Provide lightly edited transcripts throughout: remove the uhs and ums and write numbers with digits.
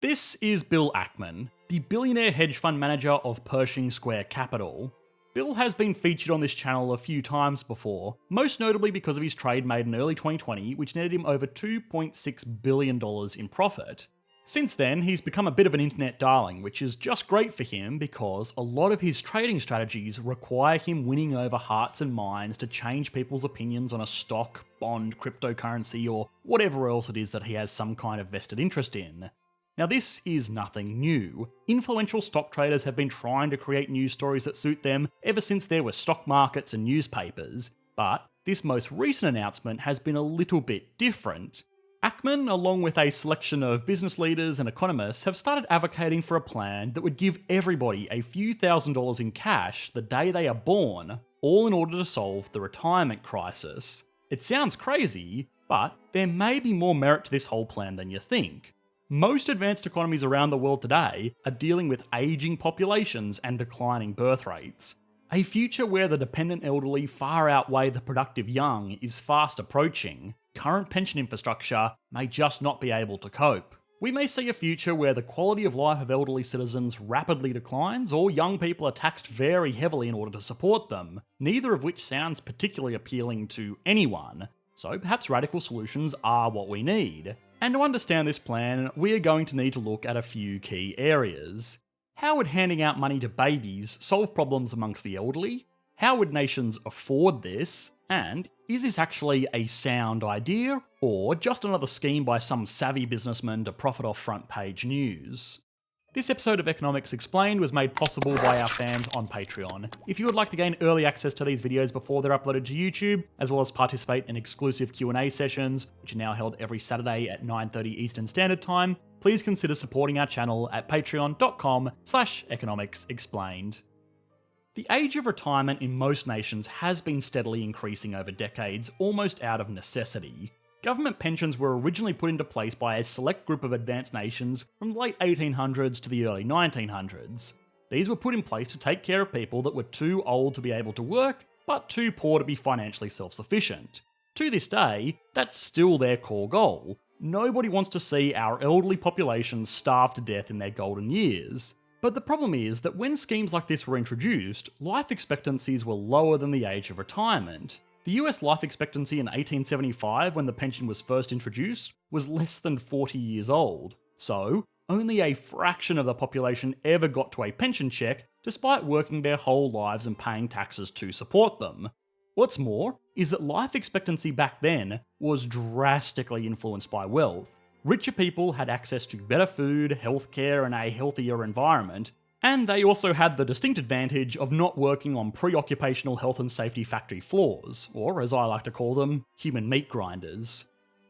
This is Bill Ackman, the billionaire hedge fund manager of Pershing Square Capital. Bill has been featured on this channel a few times before, most notably because of his trade made in early 2020, which netted him over $2.6 billion in profit. Since then, he's become a bit of an internet darling, which is just great for him because a lot of his trading strategies require him winning over hearts and minds to change people's opinions on a stock, bond, cryptocurrency, or whatever else it is that he has some kind of vested interest in. Now, this is nothing new. Influential stock traders have been trying to create news stories that suit them ever since there were stock markets and newspapers, but this most recent announcement has been a little bit different. Ackman, along with a selection of business leaders and economists, have started advocating for a plan that would give everybody a few $1,000s in cash the day they are born, all in order to solve the retirement crisis. It sounds crazy, but there may be more merit to this whole plan than you think. Most advanced economies around the world today are dealing with aging populations and declining birth rates. A future where the dependent elderly far outweigh the productive young is fast approaching. Current pension infrastructure may just not be able to cope. We may see a future where the quality of life of elderly citizens rapidly declines, or young people are taxed very heavily in order to support them, neither of which sounds particularly appealing to anyone. So perhaps radical solutions are what we need. And to understand this plan, we are going to need to look at a few key areas. How would handing out money to babies solve problems amongst the elderly? How would nations afford this? And is this actually a sound idea, or just another scheme by some savvy businessman to profit off front page news? This episode of Economics Explained was made possible by our fans on Patreon. If you would like to gain early access to these videos before they're uploaded to YouTube, as well as participate in exclusive Q&A sessions, which are now held every Saturday at 9:30 Eastern Standard Time, please consider supporting our channel at patreon.com/economicsexplained. The age of retirement in most nations has been steadily increasing over decades, almost out of necessity. Government pensions were originally put into place by a select group of advanced nations from the late 1800s to the early 1900s. These were put in place to take care of people that were too old to be able to work, but too poor to be financially self-sufficient. To this day, that's still their core goal. Nobody wants to see our elderly population starve to death in their golden years. But the problem is that when schemes like this were introduced, life expectancies were lower than the age of retirement. The US life expectancy in 1875, when the pension was first introduced, was less than 40 years old. So, only a fraction of the population ever got to a pension check, despite working their whole lives and paying taxes to support them. What's more, is that life expectancy back then was drastically influenced by wealth. Richer people had access to better food, healthcare, and a healthier environment, and they also had the distinct advantage of not working on pre-occupational health and safety factory floors, or as I like to call them, human meat grinders.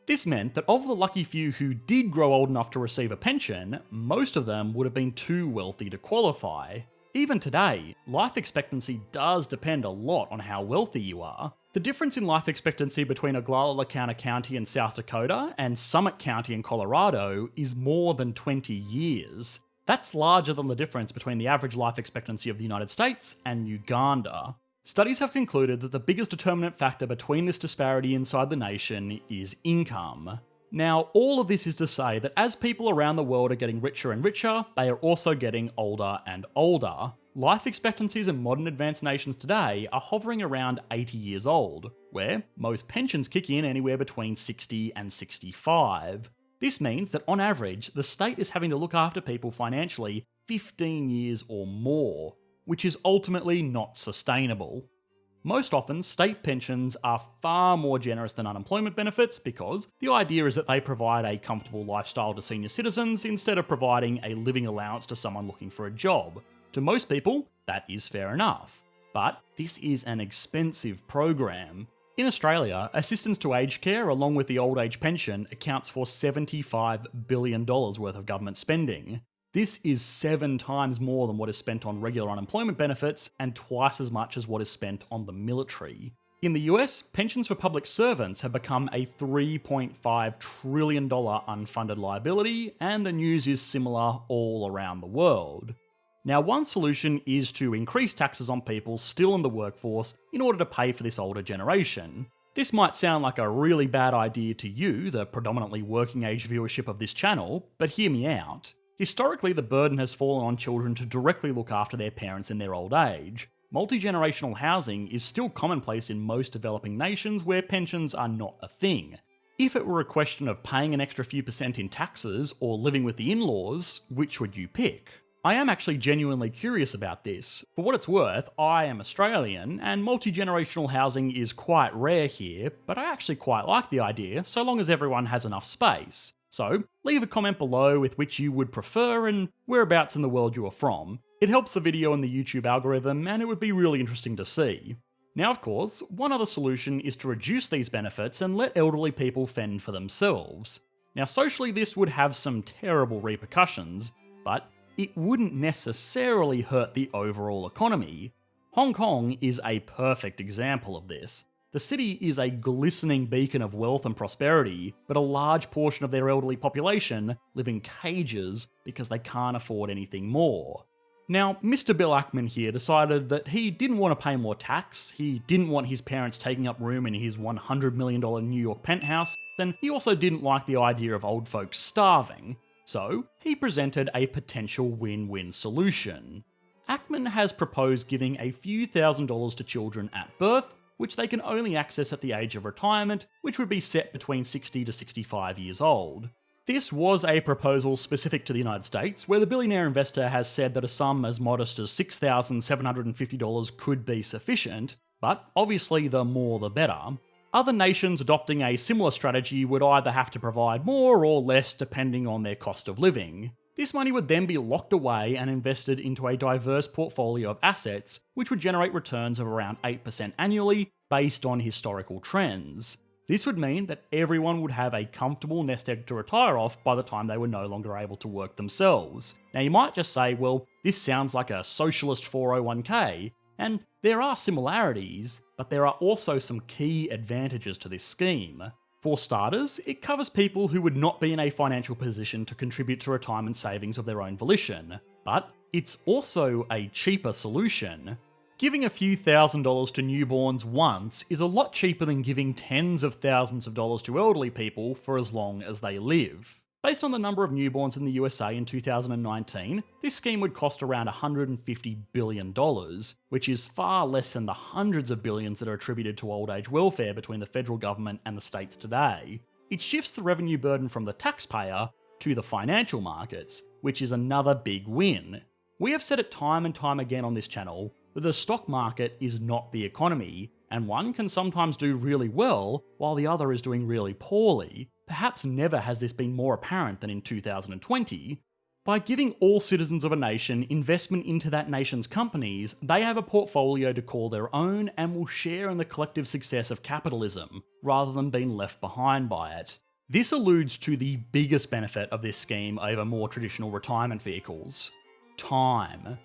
This meant that of the lucky few who did grow old enough to receive a pension, most of them would have been too wealthy to qualify. Even today, life expectancy does depend a lot on how wealthy you are. The difference in life expectancy between Oglala County in South Dakota and Summit County in Colorado is more than 20 years. That's larger than the difference between the average life expectancy of the United States and Uganda. Studies have concluded that the biggest determinant factor between this disparity inside the nation is income. Now, all of this is to say that as people around the world are getting richer and richer, they are also getting older and older. Life expectancies in modern advanced nations today are hovering around 80 years old, where most pensions kick in anywhere between 60 and 65. This means that on average, the state is having to look after people financially 15 years or more, which is ultimately not sustainable. Most often, state pensions are far more generous than unemployment benefits because the idea is that they provide a comfortable lifestyle to senior citizens instead of providing a living allowance to someone looking for a job. To most people, that is fair enough. But this is an expensive program. In Australia, assistance to aged care along with the old age pension accounts for $75 billion worth of government spending. This is 7 times more than what is spent on regular unemployment benefits and twice as much as what is spent on the military. In the US, pensions for public servants have become a $3.5 trillion unfunded liability, and the news is similar all around the world. Now, one solution is to increase taxes on people still in the workforce in order to pay for this older generation. This might sound like a really bad idea to you, the predominantly working age viewership of this channel, but hear me out. Historically, the burden has fallen on children to directly look after their parents in their old age. Multi-generational housing is still commonplace in most developing nations where pensions are not a thing. If it were a question of paying an extra few percent in taxes or living with the in-laws, which would you pick? I am actually genuinely curious about this. For what it's worth, I am Australian, and multi-generational housing is quite rare here, but I actually quite like the idea, so long as everyone has enough space. So, leave a comment below with which you would prefer and whereabouts in the world you are from. It helps the video in the YouTube algorithm, and it would be really interesting to see. Now, of course, one other solution is to reduce these benefits and let elderly people fend for themselves. Now, socially, this would have some terrible repercussions, but it wouldn't necessarily hurt the overall economy. Hong Kong is a perfect example of this. The city is a glistening beacon of wealth and prosperity, but a large portion of their elderly population live in cages because they can't afford anything more. Now, Mr. Bill Ackman here decided that he didn't want to pay more tax, he didn't want his parents taking up room in his $100 million New York penthouse, and he also didn't like the idea of old folks starving. So, he presented a potential win-win solution. Ackman has proposed giving a few $1,000s to children at birth, which they can only access at the age of retirement, which would be set between 60 to 65 years old. This was a proposal specific to the United States, where the billionaire investor has said that a sum as modest as $6,750 could be sufficient, but obviously the more the better. Other nations adopting a similar strategy would either have to provide more or less depending on their cost of living. This money would then be locked away and invested into a diverse portfolio of assets, which would generate returns of around 8% annually based on historical trends. This would mean that everyone would have a comfortable nest egg to retire off by the time they were no longer able to work themselves. Now you might just say, well, this sounds like a socialist 401k, and there are similarities, but there are also some key advantages to this scheme. For starters, it covers people who would not be in a financial position to contribute to retirement savings of their own volition, but it's also a cheaper solution. Giving a few $1,000s to newborns once is a lot cheaper than giving tens of thousands of dollars to elderly people for as long as they live. Based on the number of newborns in the USA in 2019, this scheme would cost around $150 billion, which is far less than the hundreds of billions that are attributed to old age welfare between the federal government and the states today. It shifts the revenue burden from the taxpayer to the financial markets, which is another big win. We have said it time and time again on this channel that the stock market is not the economy, and one can sometimes do really well while the other is doing really poorly. Perhaps never has this been more apparent than in 2020. By giving all citizens of a nation investment into that nation's companies, they have a portfolio to call their own and will share in the collective success of capitalism, rather than being left behind by it. This alludes to the biggest benefit of this scheme over more traditional retirement vehicles: time.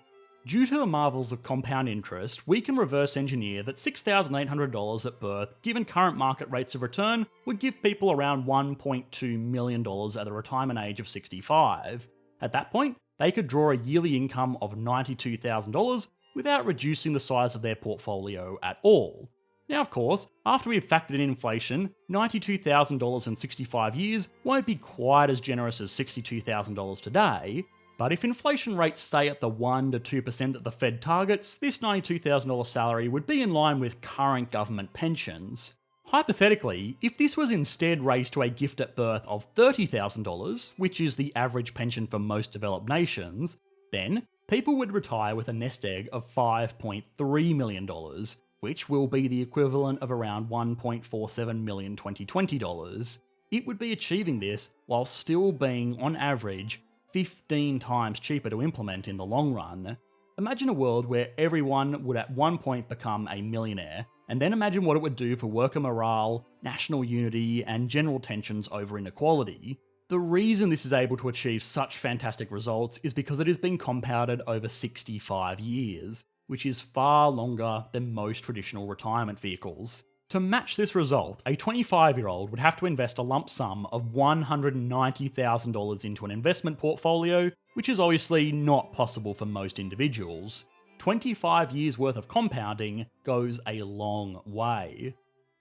Due to the marvels of compound interest, we can reverse engineer that $6,800 at birth, given current market rates of return, would give people around $1.2 million at the retirement age of 65. At that point, they could draw a yearly income of $92,000 without reducing the size of their portfolio at all. Now, of course, after we've factored in inflation, $92,000 in 65 years won't be quite as generous as $62,000 today. But if inflation rates stay at the 1 to 2% that the Fed targets, this $92,000 salary would be in line with current government pensions. Hypothetically, if this was instead raised to a gift at birth of $30,000, which is the average pension for most developed nations, then people would retire with a nest egg of $5.3 million, which will be the equivalent of around $1.47 million 2020 dollars. It would be achieving this while still being, on average, 15 times cheaper to implement in the long run. Imagine a world where everyone would at one point become a millionaire, and then imagine what it would do for worker morale, national unity, and general tensions over inequality. The reason this is able to achieve such fantastic results is because it has been compounded over 65 years, which is far longer than most traditional retirement vehicles. To match this result, a 25-year-old would have to invest a lump sum of $190,000 into an investment portfolio, which is obviously not possible for most individuals. 25 years worth of compounding goes a long way.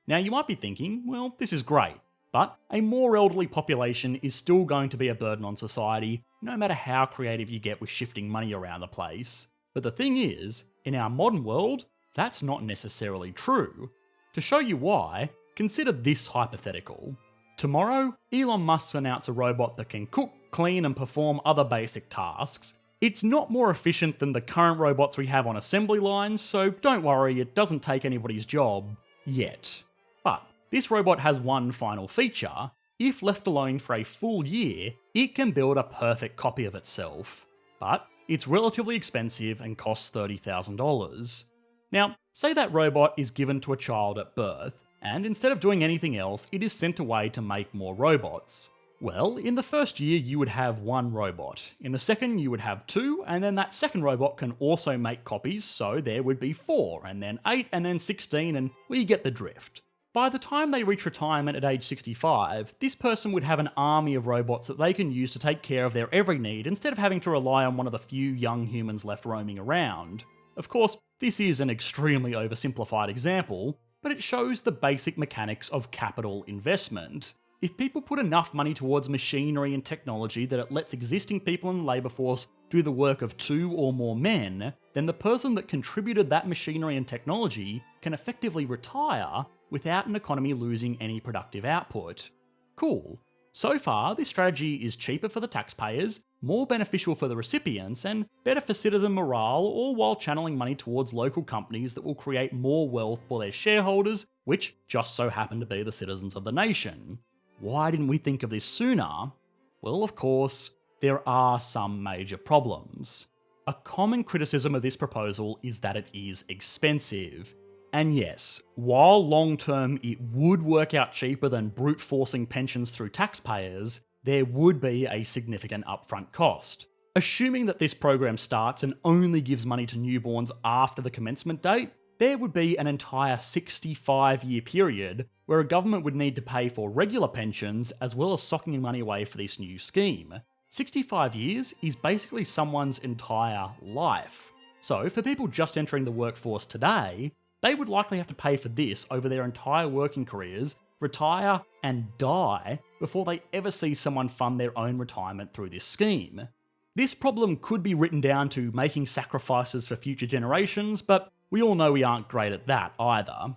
Now you might be thinking, well, this is great, But a more elderly population is still going to be a burden on society, no matter how creative you get with shifting money around the place. But the thing is, in our modern world, that's not necessarily true. To show you why, consider this hypothetical. Tomorrow, Elon Musk announced a robot that can cook, clean, and perform other basic tasks. It's not more efficient than the current robots we have on assembly lines, so don't worry, it doesn't take anybody's job. Yet. But this robot has one final feature. If left alone for a full year, it can build a perfect copy of itself. But it's relatively expensive and costs $30,000. Now, say that robot is given to a child at birth, and instead of doing anything else, it is sent away to make more robots. Well, in the first year you would have one robot, in the second you would have two, and then that second robot can also make copies, so there would be 4, and then 8, and then 16, and we get the drift. By the time they reach retirement at age 65, this person would have an army of robots that they can use to take care of their every need instead of having to rely on one of the few young humans left roaming around. Of course, this is an extremely oversimplified example, but it shows the basic mechanics of capital investment. If people put enough money towards machinery and technology that it lets existing people in the labour force do the work of 2 or more men, then the person that contributed that machinery and technology can effectively retire without an economy losing any productive output. Cool. So far, this strategy is cheaper for the taxpayers, more beneficial for the recipients, and better for citizen morale, all while channeling money towards local companies that will create more wealth for their shareholders, which just so happen to be the citizens of the nation. Why didn't we think of this sooner? Well, of course, there are some major problems. A common criticism of this proposal is that it is expensive. And yes, while long term it would work out cheaper than brute forcing pensions through taxpayers, there would be a significant upfront cost. Assuming that this program starts and only gives money to newborns after the commencement date, there would be an entire 65-year period where a government would need to pay for regular pensions as well as socking money away for this new scheme. 65 years is basically someone's entire life. So for people just entering the workforce today, they would likely have to pay for this over their entire working careers, retire, and die before they ever see someone fund their own retirement through this scheme. This problem could be written down to making sacrifices for future generations, but we all know we aren't great at that either.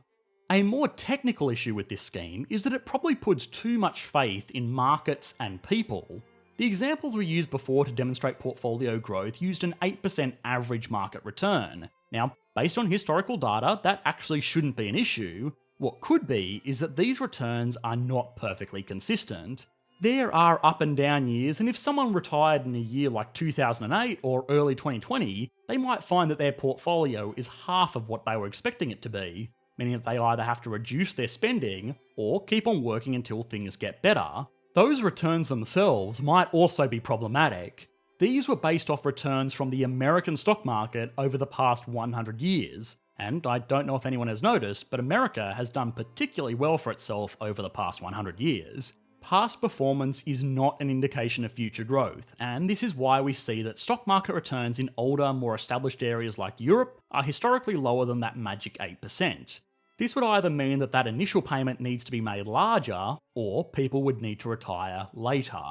A more technical issue with this scheme is that it probably puts too much faith in markets and people. The examples we used before to demonstrate portfolio growth used an 8% average market return. Now, based on historical data, that actually shouldn't be an issue. What could be is that these returns are not perfectly consistent. There are up and down years, and if someone retired in a year like 2008 or early 2020, they might find that their portfolio is half of what they were expecting it to be, meaning that they either have to reduce their spending or keep on working until things get better. Those returns themselves might also be problematic. These were based off returns from the American stock market over the past 100 years, and I don't know if anyone has noticed, but America has done particularly well for itself over the past 100 years. Past performance is not an indication of future growth, and this is why we see that stock market returns in older, more established areas like Europe are historically lower than that magic 8%. This would either mean that that initial payment needs to be made larger, or people would need to retire later.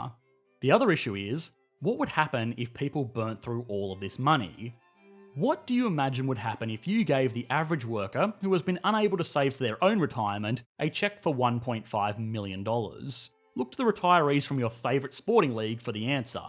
The other issue is, what would happen if people burnt through all of this money? What do you imagine would happen if you gave the average worker who has been unable to save for their own retirement a cheque for $1.5 million? Look to the retirees from your favourite sporting league for the answer.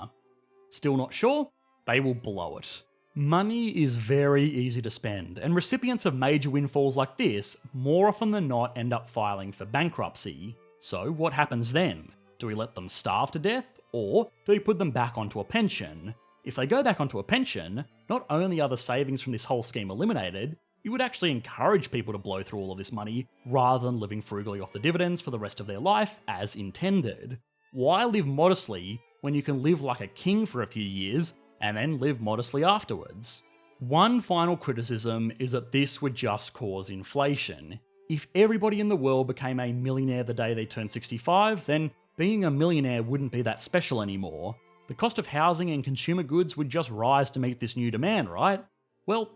Still not sure? They will blow it. Money is very easy to spend, and recipients of major windfalls like this more often than not end up filing for bankruptcy. So what happens then? Do we let them starve to death, or do we put them back onto a pension? If they go back onto a pension, not only are the savings from this whole scheme eliminated, you would actually encourage people to blow through all of this money rather than living frugally off the dividends for the rest of their life as intended. Why live modestly when you can live like a king for a few years and then live modestly afterwards? One final criticism is that this would just cause inflation. If everybody in the world became a millionaire the day they turned 65, then being a millionaire wouldn't be that special anymore. The cost of housing and consumer goods would just rise to meet this new demand, right? Well,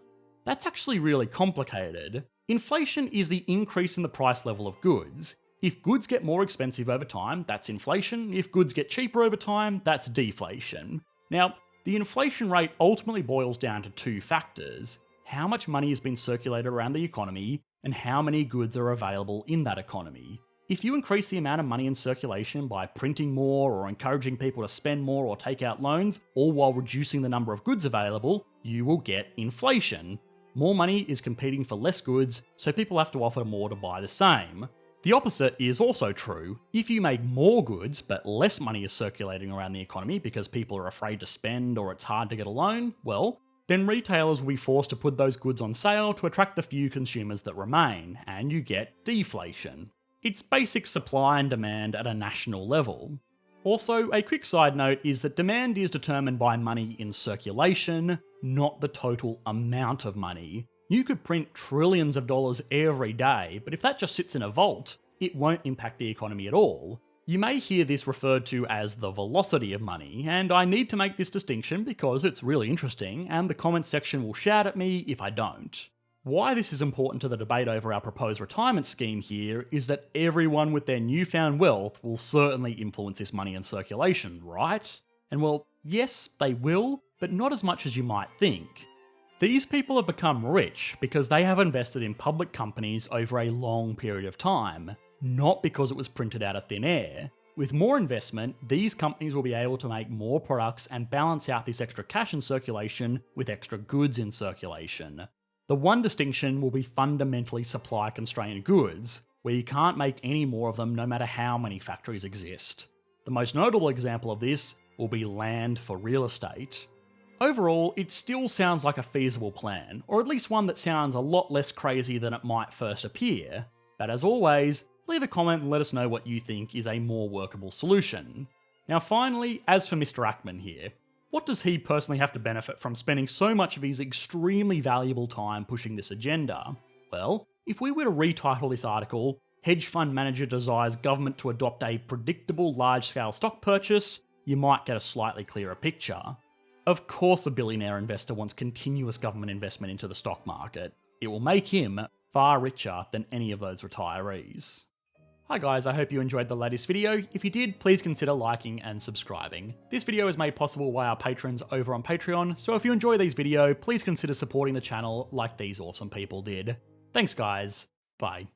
that's actually really complicated. Inflation is the increase in the price level of goods. If goods get more expensive over time, that's inflation. If goods get cheaper over time, that's deflation. Now, the inflation rate ultimately boils down to two factors: how much money has been circulated around the economy, and how many goods are available in that economy. If you increase the amount of money in circulation by printing more or encouraging people to spend more or take out loans, all while reducing the number of goods available, you will get inflation. More money is competing for less goods, so people have to offer more to buy the same. The opposite is also true. If you make more goods but less money is circulating around the economy because people are afraid to spend or it's hard to get a loan, well, then retailers will be forced to put those goods on sale to attract the few consumers that remain, and you get deflation. It's basic supply and demand at a national level. Also, a quick side note is that demand is determined by money in circulation, not the total amount of money. You could print trillions of dollars every day, but if that just sits in a vault, it won't impact the economy at all. You may hear this referred to as the velocity of money, and I need to make this distinction because it's really interesting, and the comments section will shout at me if I don't. Why this is important to the debate over our proposed retirement scheme here is that everyone with their newfound wealth will certainly influence this money in circulation, right? And well, yes, they will, but not as much as you might think. These people have become rich because they have invested in public companies over a long period of time, not because it was printed out of thin air. With more investment, these companies will be able to make more products and balance out this extra cash in circulation with extra goods in circulation. The one distinction will be fundamentally supply-constrained goods, where you can't make any more of them no matter how many factories exist. The most notable example of this will be land for real estate. Overall, it still sounds like a feasible plan, or at least one that sounds a lot less crazy than it might first appear. But as always, leave a comment and let us know what you think is a more workable solution. Now finally, as for Mr. Ackman here, what does he personally have to benefit from spending so much of his extremely valuable time pushing this agenda? Well, if we were to retitle this article, "Hedge Fund Manager Desires Government to Adopt a Predictable Large-Scale Stock Purchase," you might get a slightly clearer picture. Of course a billionaire investor wants continuous government investment into the stock market. It will make him far richer than any of those retirees. Hi guys, I hope you enjoyed the latest video. If you did, please consider liking and subscribing. This video is made possible by our patrons over on Patreon, so if you enjoy these videos, please consider supporting the channel like these awesome people did. Thanks guys, bye.